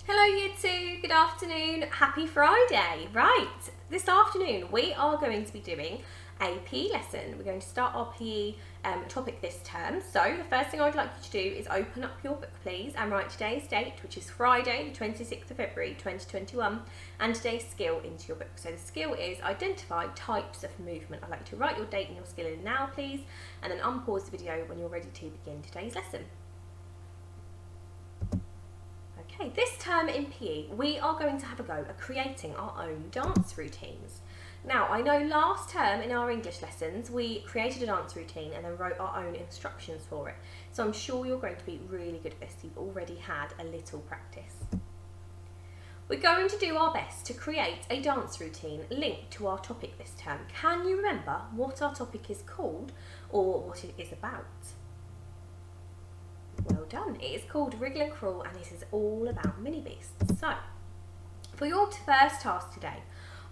Hello Year 2, good afternoon, happy Friday. Right, this afternoon we are going to be doing a PE lesson. We're going to start our PE topic this term. So the first thing I would like you to do is open up your book please and write today's date, which is Friday the 26th of February 2021, and today's skill into your book. So the skill is identify types of movement. I'd like you to write your date and your skill in now please, and then unpause the video when you're ready to begin today's lesson. Okay, this term in PE, we are going to have a go at creating our own dance routines. Now, I know last term in our English lessons, we created a dance routine and then wrote our own instructions for it. So I'm sure you're going to be really good at this. You've already had a little practice. We're going to do our best to create a dance routine linked to our topic this term. Can you remember what our topic is called or what it is about? Well done. It is called Wriggle and Crawl and this is all about mini beasts. So, for your first task today,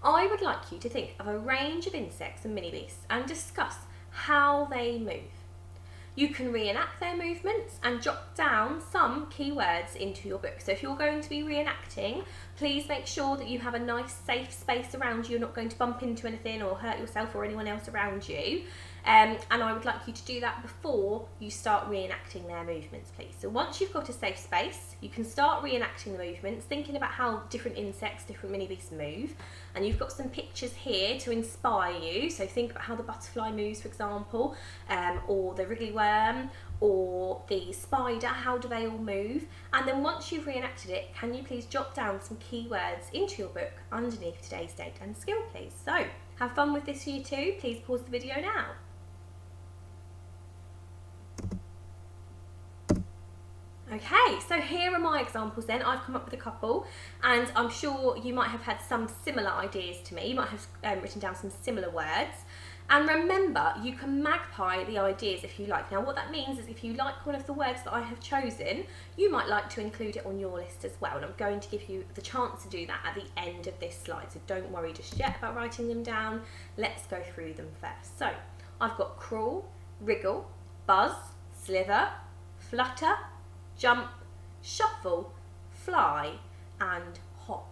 I would like you to think of a range of insects and mini beasts and discuss how they move. You can reenact their movements and jot down some key words into your book. So if you're going to be reenacting, please make sure that you have a nice safe space around you. You're not going to bump into anything or hurt yourself or anyone else around you. And I would like you to do that before you start reenacting their movements, please. So once you've got a safe space, you can start reenacting the movements, thinking about how different insects, different mini beasts move. And you've got some pictures here to inspire you. So think about how the butterfly moves, for example, or the wriggly worm, or the spider, how do they all move? And then once you've reenacted it, can you please jot down some key words into your book underneath today's date and skill, please. So have fun with this Year 2. Please pause the video now. Okay, so here are my examples then. I've come up with a couple and I'm sure you might have had some similar ideas to me. You might have written down some similar words. And remember, you can magpie the ideas if you like. Now what that means is if you like one of the words that I have chosen, you might like to include it on your list as well. And I'm going to give you the chance to do that at the end of this slide. So don't worry just yet about writing them down. Let's go through them first. So I've got crawl, wriggle, buzz, slither, flutter, jump, shuffle, fly and hop.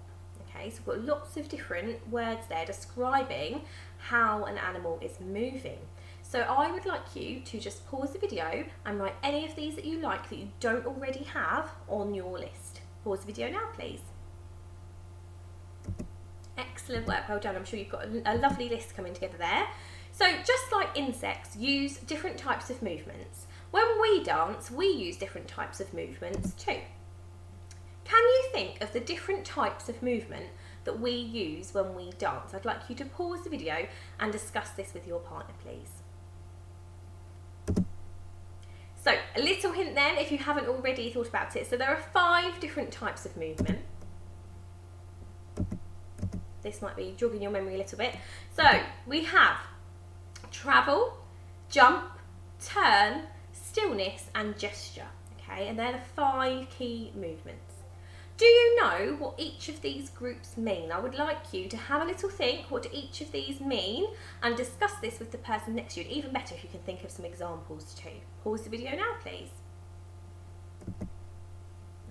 Okay, so we've got lots of different words there describing how an animal is moving. So I would like you to just pause the video and write any of these that you like that you don't already have on your list. Pause the video now please. Excellent work, well done. I'm sure you've got a lovely list coming together there. So just like insects use different types of movements, when we dance, we use different types of movements too. Can you think of the different types of movement that we use when we dance? I'd like you to pause the video and discuss this with your partner, please. So, a little hint then, if you haven't already thought about it. So there are 5 different types of movement. This might be jogging your memory a little bit. So, we have travel, jump, turn, stillness and gesture, okay, and they're the 5 key movements. Do you know what each of these groups mean? I would like you to have a little think, what do each of these mean, and discuss this with the person next to you. Even better if you can think of some examples too. Pause the video now please.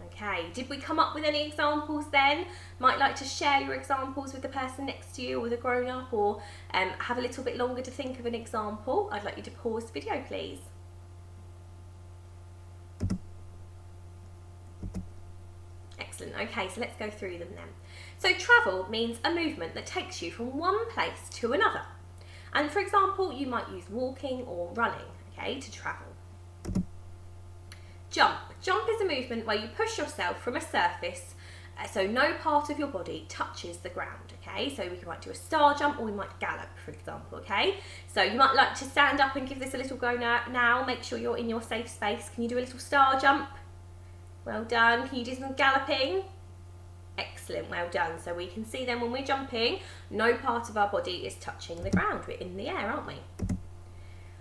Okay, did we come up with any examples then? Might like to share your examples with the person next to you or the grown-up, or have a little bit longer to think of an example. I'd like you to pause the video please. Okay, so let's go through them then. So travel means a movement that takes you from one place to another. And for example, you might use walking or running, okay, to travel. Jump. Jump is a movement where you push yourself from a surface so no part of your body touches the ground, okay? So we might do a star jump or we might gallop, for example, okay? So you might like to stand up and give this a little go now. Make sure you're in your safe space. Can you do a little star jump? Well done. Can you do some galloping? Excellent, well done. So we can see then when we're jumping, no part of our body is touching the ground. We're in the air, aren't we?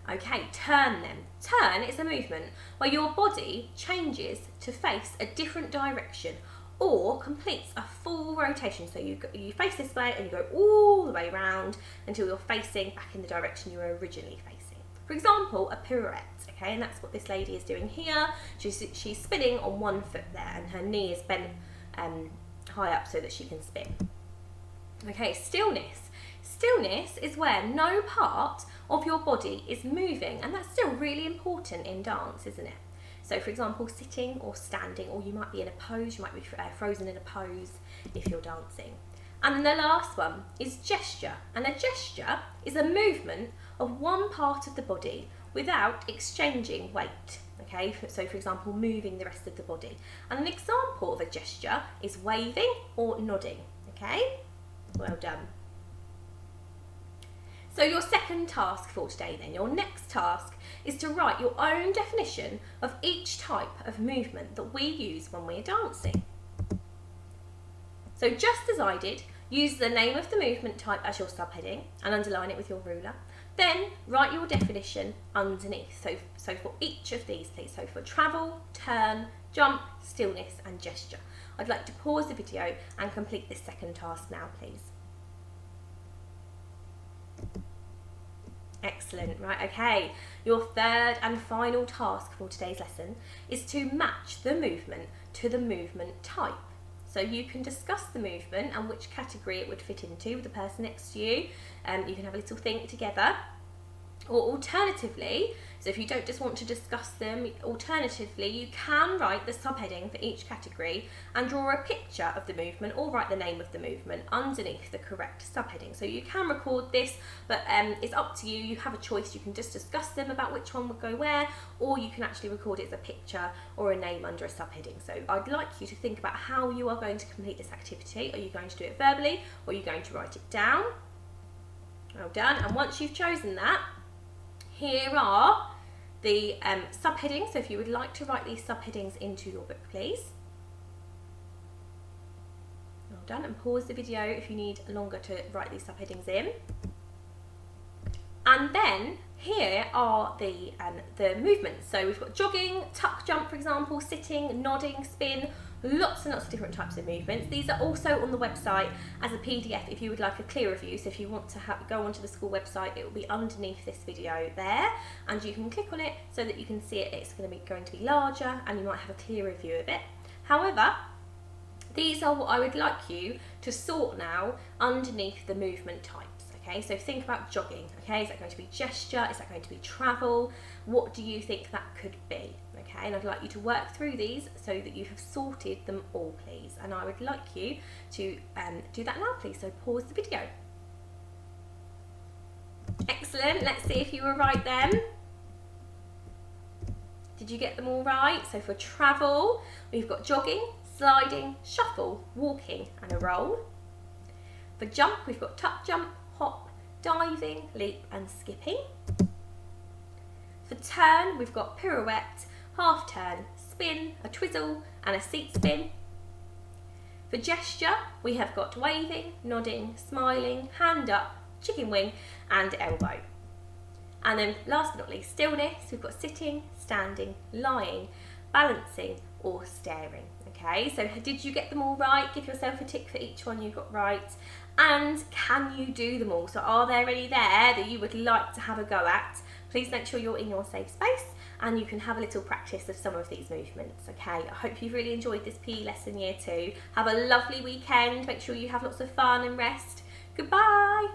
Okay, turn then. Turn is a movement where your body changes to face a different direction or completes a full rotation. So you face this way and you go all the way around until you're facing back in the direction you were originally facing. For example, a pirouette, okay, and that's what this lady is doing here. She's spinning on one foot there and her knee is bent high up so that she can spin. Okay, stillness. Stillness is where no part of your body is moving, and that's still really important in dance, isn't it? So for example, sitting or standing, or you might be in a pose, you might be frozen in a pose if you're dancing. And then the last one is gesture, and a gesture is a movement of one part of the body without exchanging weight. Okay, so for example, moving the rest of the body. And an example of a gesture is waving or nodding. Okay, well done. So your second task for today then, your next task is to write your own definition of each type of movement that we use when we're dancing. So just as I did, use the name of the movement type as your subheading and underline it with your ruler. Then write your definition underneath. So for each of these, please. So for travel, turn, jump, stillness and gesture. I'd like to pause the video and complete this second task now, please. Excellent, right, okay. Your third and final task for today's lesson is to match the movement to the movement type. So you can discuss the movement and which category it would fit into with the person next to you. You can have a little think together. Or alternatively, so if you don't just want to discuss them, alternatively you can write the subheading for each category and draw a picture of the movement or write the name of the movement underneath the correct subheading. So you can record this, but it's up to you. You have a choice. You can just discuss them about which one would go where, or you can actually record it as a picture or a name under a subheading. So I'd like you to think about how you are going to complete this activity. Are you going to do it verbally, or are you going to write it down? Well done. And once you've chosen that, here are the subheadings. So if you would like to write these subheadings into your book, please. Well done, and pause the video if you need longer to write these subheadings in. And then here are the movements. So we've got jogging, tuck jump, for example, sitting, nodding, spin, lots and lots of different types of movements. These are also on the website as a PDF if you would like a clearer view. So if you want to go onto the school website, it will be underneath this video there, and you can click on it so that you can see it. It's going to be larger, and you might have a clearer view of it. However, these are what I would like you to sort now underneath the movement types. Okay, so think about jogging. Okay, is that going to be gesture? Is that going to be travel? What do you think that could be? Okay, and I'd like you to work through these so that you have sorted them all, please. And I would like you to do that now, please. So pause the video. Excellent. Let's see if you were right then. Did you get them all right? So for travel, we've got jogging, sliding, shuffle, walking, and a roll. For jump, we've got tuck jump, hop, diving, leap, and skipping. For turn, we've got pirouette, half turn, spin, a twizzle, and a seat spin. For gesture, we have got waving, nodding, smiling, hand up, chicken wing, and elbow. And then last but not least, stillness, we've got sitting, standing, lying, balancing, or staring. Okay, so did you get them all right? Give yourself a tick for each one you got right. And can you do them all? So are there any there that you would like to have a go at? Please make sure you're in your safe space and you can have a little practice of some of these movements. Okay, I hope you've really enjoyed this PE lesson year 2. Have a lovely weekend. Make sure you have lots of fun and rest. Goodbye.